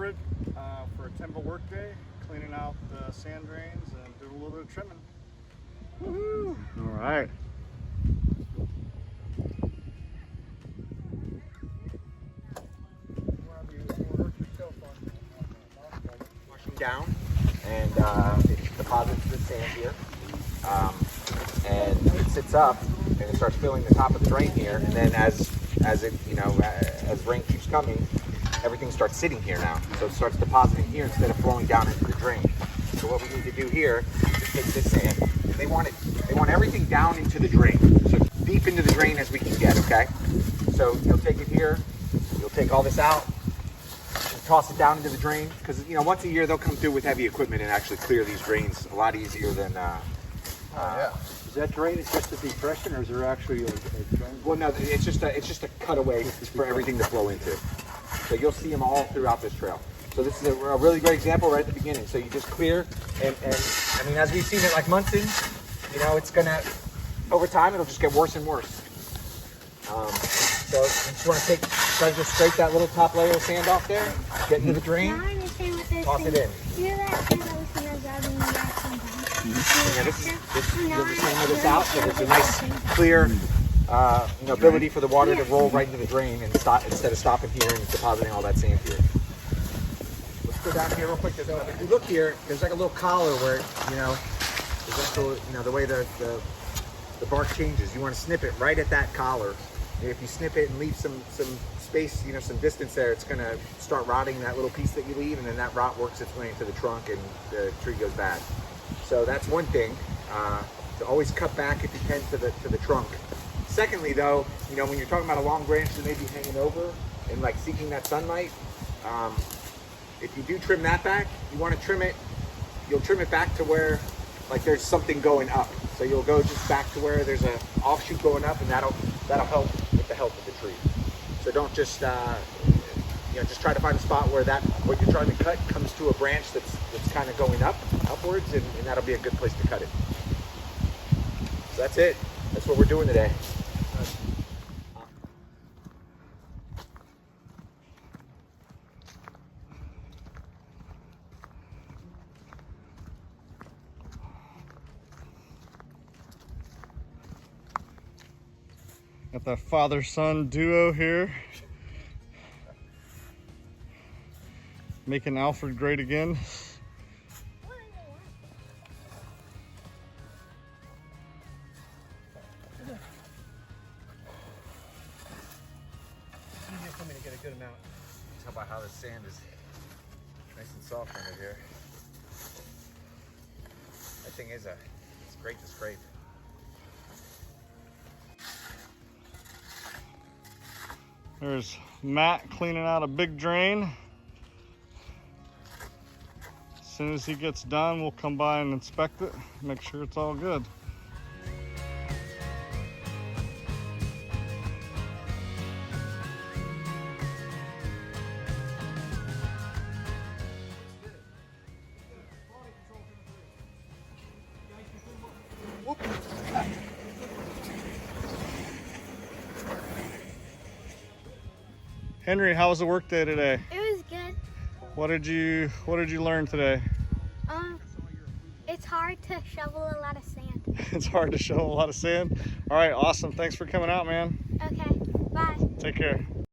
Alfred for a TMBA Workday, cleaning out the sand drains and doing a little bit of trimming. Woohoo! All right. Pushing down, and it deposits the sand here, and it sits up, and it starts filling the top of the drain here. And then as it, as rain keeps coming, everything starts sitting here now. So it starts depositing here instead of flowing down into the drain. So what we need to do here is take this sand. They want everything down into the drain, so deep into the drain as we can get. Okay. So you'll take it here. You'll take all this out. Toss it down into the drain, because once a year they'll come through with heavy equipment and actually clear these drains a lot easier than. Yeah. Is that drain just a depression, or is there actually a drain? Well, no, it's just a cutaway for everything to flow into. So you'll see them all throughout this trail. So this is a really great example right at the beginning. So you just clear, and I mean, as we've seen it like Munson, it's gonna, over time it'll just get worse and worse. So you just want to try to just scrape that little top layer of sand off there, get into the drain, toss it in. Yeah, you'll just hammer this out so there's a nice clear ability for the water to roll right into the drain and stop instead of stopping here and depositing all that sand here. Let's go down here real quick. If you look here, there's like a little collar where there's also, the way the bark changes. You want to snip it right at that collar. If you snip it and leave some space, some distance there, it's going to start rotting that little piece that you leave, and then that rot works its way into the trunk and the tree goes bad. So that's one thing, to always cut back if you can to the trunk. Secondly, though, when you're talking about a long branch that may be hanging over and like seeking that sunlight, if you do trim that back, you want to trim it. You'll trim it back to where like there's something going up. So you'll go just back to where there's an offshoot going up, and that'll help with the health of the tree. So don't just just try to find a spot where what you're trying to cut comes to a branch that's kind of going upwards, and that'll be a good place to cut it. So that's it. That's what we're doing today. Got that father-son duo here, making Alford great again. For me to get a good amount. Tell by how the sand is nice and soft under here. That thing it's great to scrape. There's Matt cleaning out a big drain. As soon as he gets done, we'll come by and inspect it, make sure it's all good. Henry, how was the work day today? It was good. What did you learn today? It's hard to shovel a lot of sand. It's hard to shovel a lot of sand. All right, awesome. Thanks for coming out, man. Okay, bye. Take care.